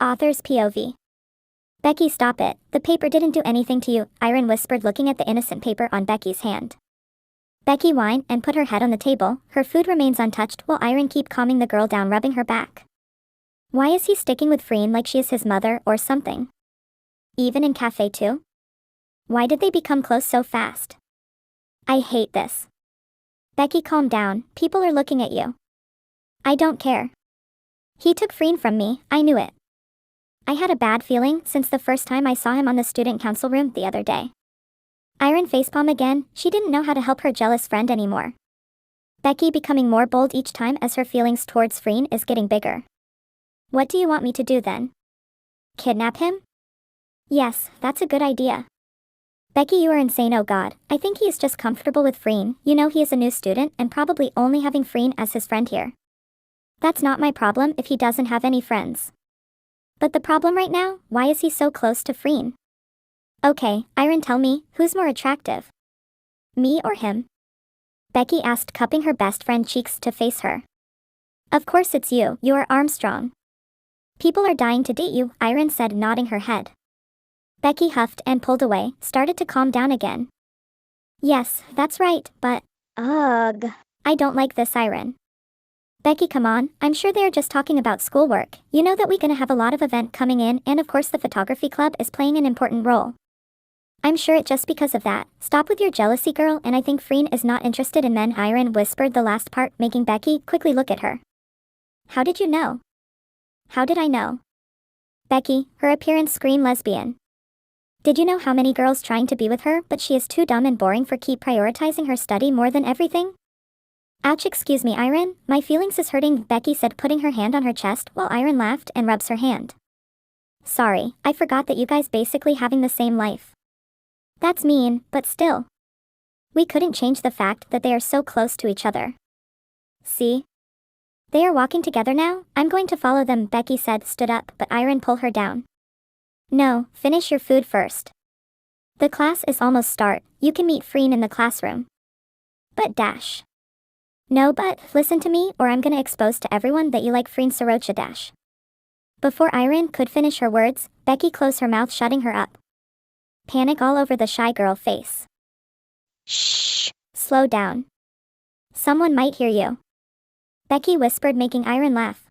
Author's POV. Becky, stop it. The paper didn't do anything to you, 𝖊𝖇 whispered, looking at the innocent paper on Becky's hand. Becky whined and put her head on the table. Her food remains untouched while 𝖊𝖇 keep calming the girl down, rubbing her back. Why is he sticking with Freen like she is his mother or something? Even in cafe too? Why did they become close so fast? I hate this. Becky, calm down. People are looking at you. I don't care. He took Freen from me, I knew it. I had a bad feeling since the first time I saw him on the student council room the other day. 𝖊𝖇 facepalm again. She didn't know how to help her jealous friend anymore. Becky becoming more bold each time as her feelings towards Freen is getting bigger. What do you want me to do then? Kidnap him? Yes, that's a good idea. Becky, you are insane. Oh god, I think he is just comfortable with Freen. You know he is a new student and probably only having Freen as his friend here. That's not my problem if he doesn't have any friends. But the problem right now, why is he so close to Freen? Okay, 𝖊𝖇, tell me, who's more attractive? Me or him? Becky asked, cupping her best friend cheeks to face her. Of course it's you are Armstrong. People are dying to date you, 𝖊𝖇 said, nodding her head. Becky huffed and pulled away, started to calm down again. Yes, that's right, but ugh, I don't like this, 𝖊𝖇. Becky, come on, I'm sure they are just talking about schoolwork. You know that we're gonna have a lot of event coming in, and of course the photography club is playing an important role. I'm sure it just because of that. Stop with your jealousy, girl, and I think Freen is not interested in men, 𝖊𝖇 whispered the last part, making Becky quickly look at her. How did you know? How did I know? Becky, her appearance screamed lesbian. Did you know how many girls trying to be with her, but she is too dumb and boring for keep prioritizing her study more than everything? Ouch, excuse me, 𝖊𝖇, my feelings is hurting, Becky said, putting her hand on her chest while 𝖊𝖇 laughed and rubs her hand. Sorry, I forgot that you guys basically having the same life. That's mean, but still. We couldn't change the fact that they are so close to each other. See? They are walking together now, I'm going to follow them, Becky said, stood up, but 𝖊𝖇 pulled her down. No, finish your food first. The class is almost start, you can meet Freen in the classroom. But dash. No, but listen to me or I'm gonna expose to everyone that you like Freen Sorocha dash. Before 𝖊𝖇 could finish her words, Becky closed her mouth, shutting her up. Panic all over the shy girl face. Shh, slow down. Someone might hear you. Becky whispered, making 𝖊𝖇 laugh.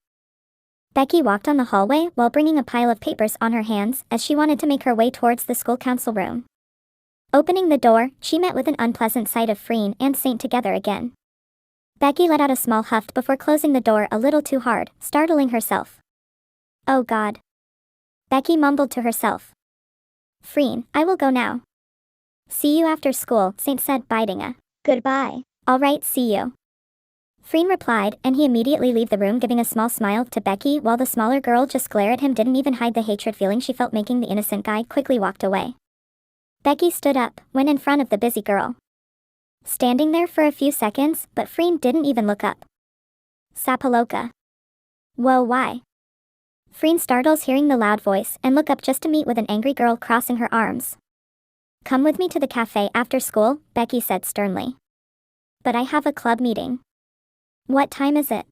Becky walked on the hallway while bringing a pile of papers on her hands as she wanted to make her way towards the school council room. Opening the door, she met with an unpleasant sight of Freen and Saint together again. Becky let out a small huff before closing the door a little too hard, startling herself. Oh god. Becky mumbled to herself. Freen, I will go now. See you after school, Saint said, biting a goodbye. All right, see you. Freen replied, and he immediately left the room, giving a small smile to Becky while the smaller girl just glared at him, didn't even hide the hatred feeling she felt, making the innocent guy quickly walked away. Becky stood up, went in front of the busy girl. Standing there for a few seconds, but Freen didn't even look up. Sapaloka. Whoa, why? Freen startles hearing the loud voice and look up just to meet with an angry girl crossing her arms. Come with me to the cafe after school, Becky said sternly. But I have a club meeting. What time is it?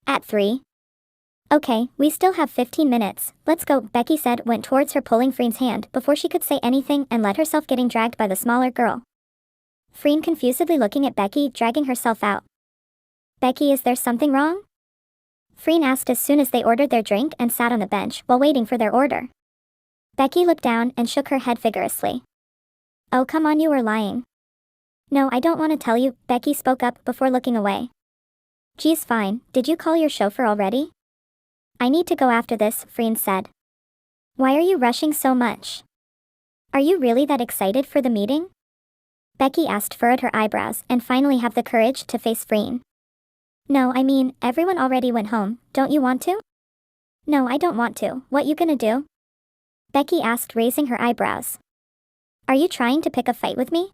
At 3. Okay, we still have 15 minutes, let's go, Becky said, went towards her, pulling Freen's hand before she could say anything and let herself getting dragged by the smaller girl. Freen confusedly looking at Becky, dragging herself out. Becky, is there something wrong? Freen asked as soon as they ordered their drink and sat on the bench while waiting for their order. Becky looked down and shook her head vigorously. Oh come on, you were lying. No, I don't want to tell you, Becky spoke up before looking away. Geez, fine, did you call your chauffeur already? I need to go after this, Freen said. Why are you rushing so much? Are you really that excited for the meeting? Becky asked, furrowed her eyebrows, and finally have the courage to face Freen. No, I mean, everyone already went home, don't you want to? No, I don't want to, what you gonna do? Becky asked, raising her eyebrows. Are you trying to pick a fight with me?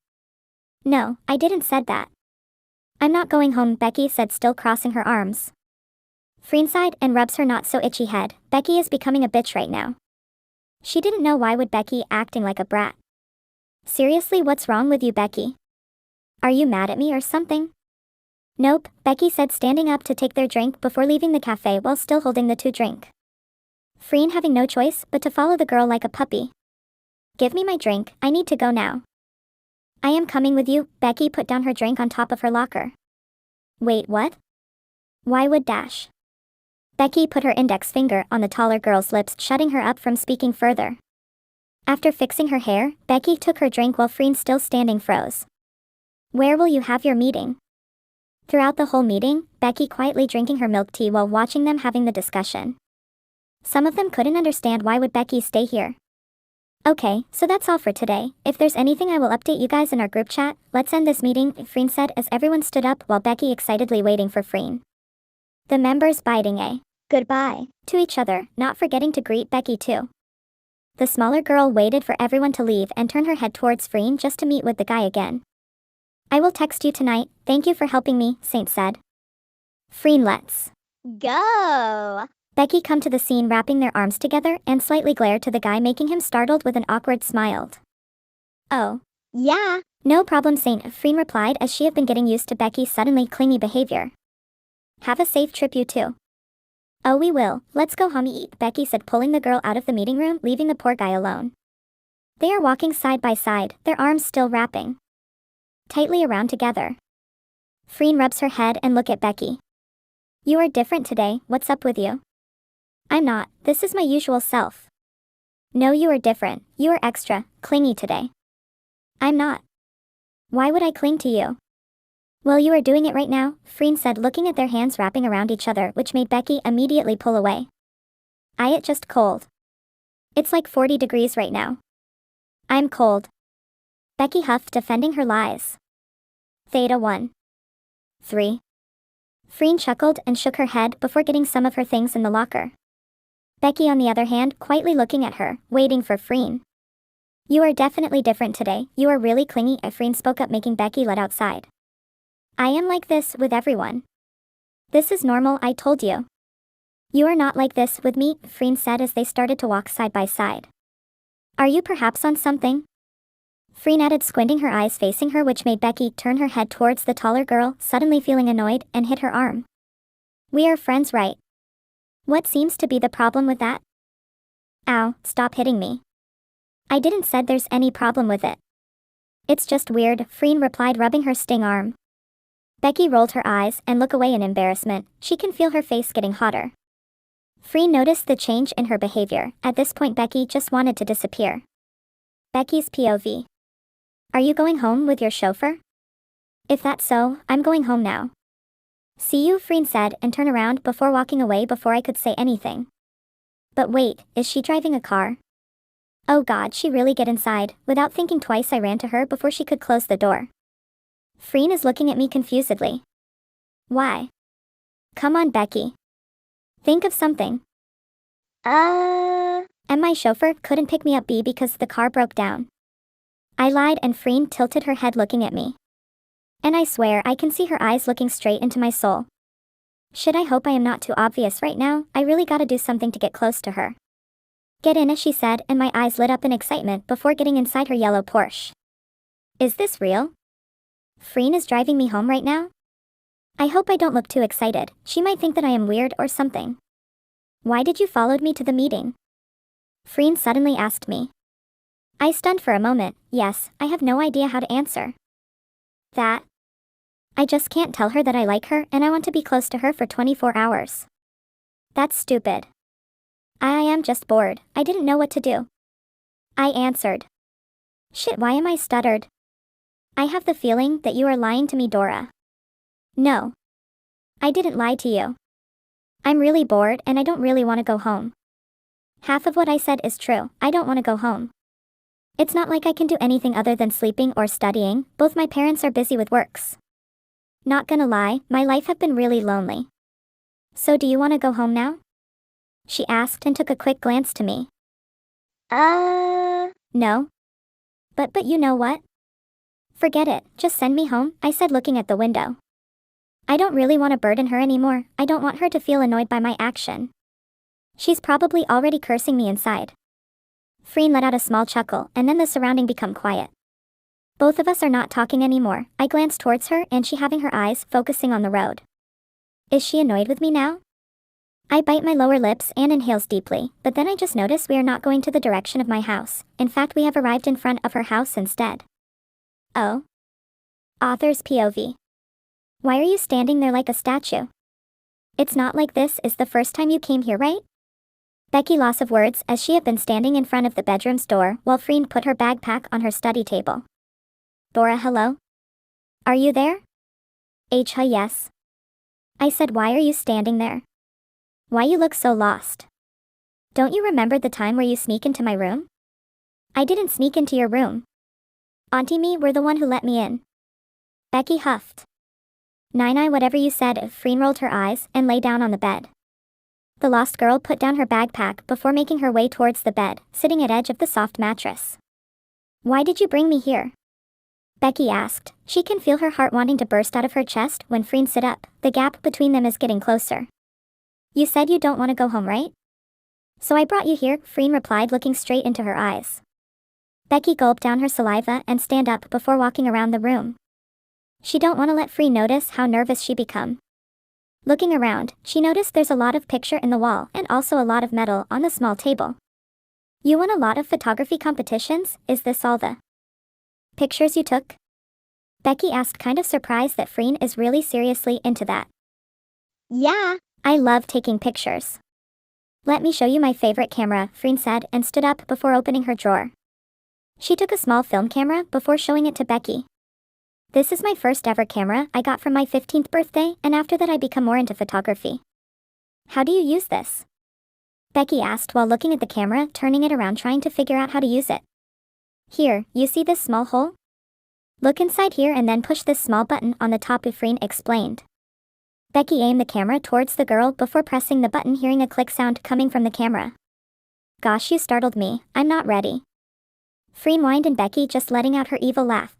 No, I didn't said that. I'm not going home, Becky said, still crossing her arms. Freen sighed and rubs her not so itchy head. Becky is becoming a bitch right now. She didn't know why would Becky acting like a brat. Seriously, what's wrong with you, Becky? Are you mad at me or something? Nope, Becky said, standing up to take their drink before leaving the cafe while still holding the two drink. Freen having no choice but to follow the girl like a puppy. Give me my drink, I need to go now. I am coming with you. Becky put down her drink on top of her locker. Wait, what? Why would dash? Becky put her index finger on the taller girl's lips, shutting her up from speaking further. After fixing her hair, Becky took her drink while Freen, still standing, froze. Where will you have your meeting? Throughout the whole meeting, Becky quietly drinking her milk tea while watching them having the discussion. Some of them couldn't understand why would Becky stay here. Okay, so that's all for today. If there's anything I will update you guys in our group chat. Let's end this meeting, Freen said as everyone stood up while Becky excitedly waiting for Freen. The members biting a goodbye to each other, not forgetting to greet Becky too. The smaller girl waited for everyone to leave and turned her head towards Freen just to meet with the guy again. I will text you tonight, thank you for helping me, Saint said. Freen, let's go. Becky come to the scene wrapping their arms together and slightly glared to the guy, making him startled with an awkward smile. Oh. Yeah. No problem, Saint, Freen replied as she had been getting used to Becky's suddenly clingy behavior. Have a safe trip, you too. Oh, we will. Let's go home eat, Becky said, pulling the girl out of the meeting room, leaving the poor guy alone. They are walking side by side, their arms still wrapping tightly around together. Freen rubs her head and look at Becky. You are different today, what's up with you? I'm not, this is my usual self. No, you are different, you are extra clingy today. I'm not. Why would I cling to you? Well, you are doing it right now, Freen said, looking at their hands wrapping around each other, which made Becky immediately pull away. It's just cold. It's like 40 degrees right now. I'm cold. Becky huffed, defending her lies. Theta 1. 3. Freen chuckled and shook her head before getting some of her things in the locker. Becky, on the other hand, quietly looking at her, waiting for Freen. You are definitely different today, you are really clingy, Freen spoke up, making Becky let outside. I am like this with everyone. This is normal, I told you. You are not like this with me, Freen said as they started to walk side by side. Are you perhaps on something? Freen added, squinting her eyes facing her, which made Becky turn her head towards the taller girl, suddenly feeling annoyed, and hit her arm. We are friends, right? What seems to be the problem with that? Ow, stop hitting me. I didn't said there's any problem with it. It's just weird, Freen replied, rubbing her sting arm. Becky rolled her eyes and looked away in embarrassment. She can feel her face getting hotter. Freen noticed the change in her behavior. At this point, Becky just wanted to disappear. Becky's POV. Are you going home with your chauffeur? If that's so, I'm going home now. See you, Freen said and turned around before walking away before I could say anything. But wait, is she driving a car? Oh God, she really get inside. Without thinking twice, I ran to her before she could close the door. Freen is looking at me confusedly. Why? Come on, Becky. Think of something. And my chauffeur couldn't pick me up because the car broke down. I lied, and Freen tilted her head looking at me. And I swear I can see her eyes looking straight into my soul. Shit, I hope I am not too obvious right now. I really gotta do something to get close to her. Get in, as she said, and my eyes lit up in excitement before getting inside her yellow Porsche. Is this real? Freen is driving me home right now? I hope I don't look too excited. She might think that I am weird or something. Why did you follow me to the meeting? Freen suddenly asked me. I stunned for a moment. Yes, I have no idea how to answer. That. I just can't tell her that I like her and I want to be close to her for 24 hours. That's stupid. I am just bored. I didn't know what to do. I answered. Shit, why am I stuttered? I have the feeling that you are lying to me, Dora. No. I didn't lie to you. I'm really bored and I don't really want to go home. Half of what I said is true. I don't want to go home. It's not like I can do anything other than sleeping or studying. Both my parents are busy with works. Not gonna lie, my life have been really lonely. So do you want to go home now? She asked and took a quick glance to me. No. But you know what? Forget it, just send me home, I said, looking at the window. I don't really want to burden her anymore. I don't want her to feel annoyed by my action. She's probably already cursing me inside. Freen let out a small chuckle, and then the surrounding become quiet. Both of us are not talking anymore. I glanced towards her and she having her eyes focusing on the road. Is she annoyed with me now? I bite my lower lips and inhales deeply, but then I just notice we are not going to the direction of my house. In fact, we have arrived in front of her house instead. Oh. Author's POV. Why are you standing there like a statue? It's not like this is the first time you came here, right? Becky loss of words as she had been standing in front of the bedroom's door while Freen put her backpack on her study table. Dora, hello? Are you there? Yes. I said, why are you standing there? Why you look so lost? Don't you remember the time where you sneak into my room? I didn't sneak into your room. Auntie me were the one who let me in. Becky huffed. Nine, whatever you said. Freen rolled her eyes and lay down on the bed. The lost girl put down her backpack before making her way towards the bed, sitting at edge of the soft mattress. Why did you bring me here? Becky asked. She can feel her heart wanting to burst out of her chest when Freen sit up. The gap between them is getting closer. You said you don't want to go home, right? So I brought you here, Freen replied, looking straight into her eyes. Becky gulped down her saliva and stand up before walking around the room. She don't want to let Freen notice how nervous she become. Looking around, she noticed there's a lot of picture in the wall and also a lot of metal on the small table. You won a lot of photography competitions, is this all the pictures you took? Becky asked, kind of surprised that Freen is really seriously into that. Yeah, I love taking pictures. Let me show you my favorite camera, Freen said and stood up before opening her drawer. She took a small film camera before showing it to Becky. This is my first ever camera I got from my 15th birthday, and after that I become more into photography. How do you use this? Becky asked while looking at the camera, turning it around trying to figure out how to use it. Here, you see this small hole? Look inside here and then push this small button on the top, Freen explained. Becky aimed the camera towards the girl before pressing the button, hearing a click sound coming from the camera. Gosh, you startled me, I'm not ready. Freen whined and Becky just letting out her evil laugh.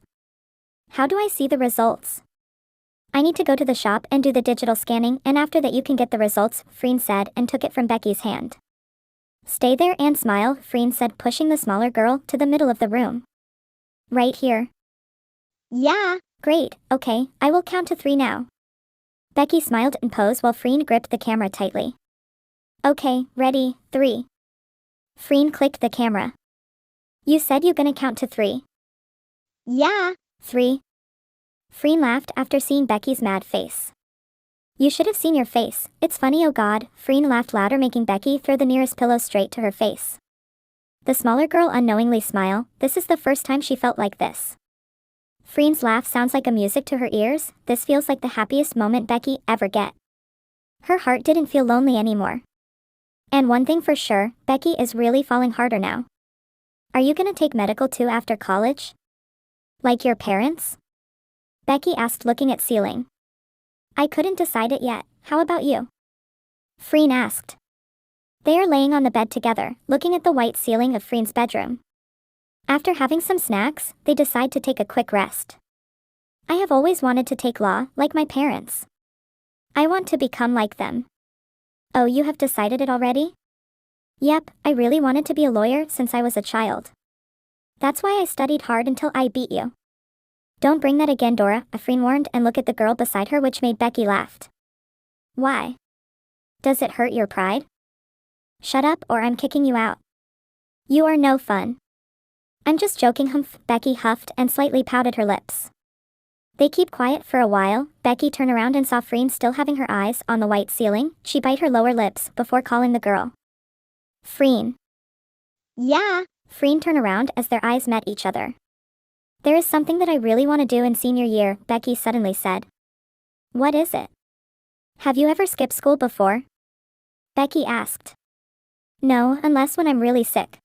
How do I see the results? I need to go to the shop and do the digital scanning, and after that you can get the results, Freen said and took it from Becky's hand. Stay there and smile, Freen said, pushing the smaller girl to the middle of the room. Right here. Yeah. Great, okay, I will count to 3 now. Becky smiled and posed while Freen gripped the camera tightly. Okay, ready, 3. Freen clicked the camera. You said you gonna count to 3. Yeah. 3. Freen laughed after seeing Becky's mad face. You should have seen your face, it's funny, oh god, Freen laughed louder, making Becky throw the nearest pillow straight to her face. The smaller girl unknowingly smiled. This is the first time she felt like this. Freen's laugh sounds like a music to her ears. This feels like the happiest moment Becky ever get. Her heart didn't feel lonely anymore. And one thing for sure, Becky is really falling harder now. Are you gonna take medical too after college? Like your parents? Becky asked, looking at ceiling. I couldn't decide it yet, how about you? Freen asked. They are laying on the bed together, looking at the white ceiling of Freen's bedroom. After having some snacks, they decide to take a quick rest. I have always wanted to take law, like my parents. I want to become like them. Oh, you have decided it already? Yep, I really wanted to be a lawyer since I was a child. That's why I studied hard until I beat you. Don't bring that again, Dora, Freen warned and looked at the girl beside her, which made Becky laugh. Why? Does it hurt your pride? Shut up or I'm kicking you out. You are no fun. I'm just joking, humph, Becky huffed and slightly pouted her lips. They keep quiet for a while. Becky turned around and saw Freen still having her eyes on the white ceiling. She bit her lower lips before calling the girl. Freen. Yeah. Freen turned around as their eyes met each other. There is something that I really want to do in senior year, Becky suddenly said. What is it? Have you ever skipped school before? Becky asked. No, unless when I'm really sick.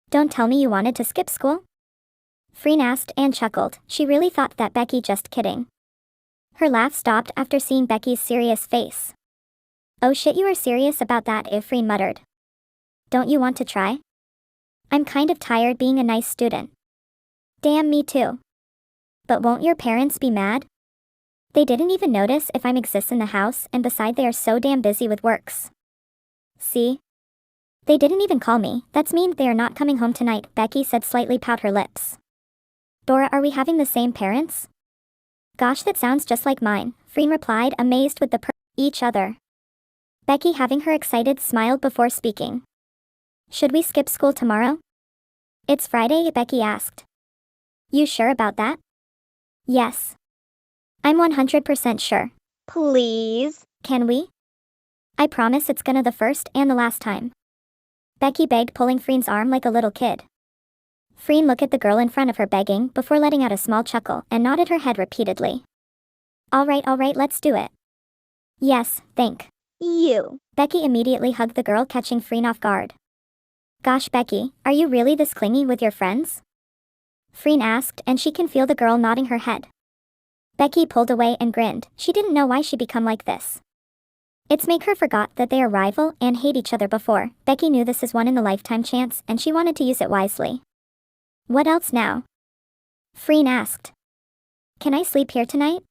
Don't tell me you wanted to skip school? Freen asked and chuckled. She really thought that Becky just kidding. Her laugh stopped after seeing Becky's serious face. Oh shit, you are serious about that, Freen muttered. Don't you want to try? I'm kind of tired being a nice student. Damn, me too. But won't your parents be mad? They didn't even notice if I'm exist in the house, and beside they are so damn busy with works. See? They didn't even call me. That's mean they are not coming home tonight, Becky said, slightly pout her lips. Dora, are we having the same parents? Gosh, that sounds just like mine, Freen replied, amazed with each other. Becky, having her excited smile before speaking. Should we skip school tomorrow? It's Friday, Becky asked. You sure about that? Yes. I'm 100% sure. Please? Can we? I promise it's gonna the first and the last time. Becky begged, pulling Freen's arm like a little kid. Freen looked at the girl in front of her begging before letting out a small chuckle and nodded her head repeatedly. All right, let's do it. Yes, thank you. Becky immediately hugged the girl, catching Freen off guard. Gosh, Becky, are you really this clingy with your friends? Freen asked, and she can feel the girl nodding her head. Becky pulled away and grinned. She didn't know why she become like this. It's make her forgot that they are rival and hate each other before. Becky knew this is one in a lifetime chance, and she wanted to use it wisely. What else now? Freen asked. Can I sleep here tonight?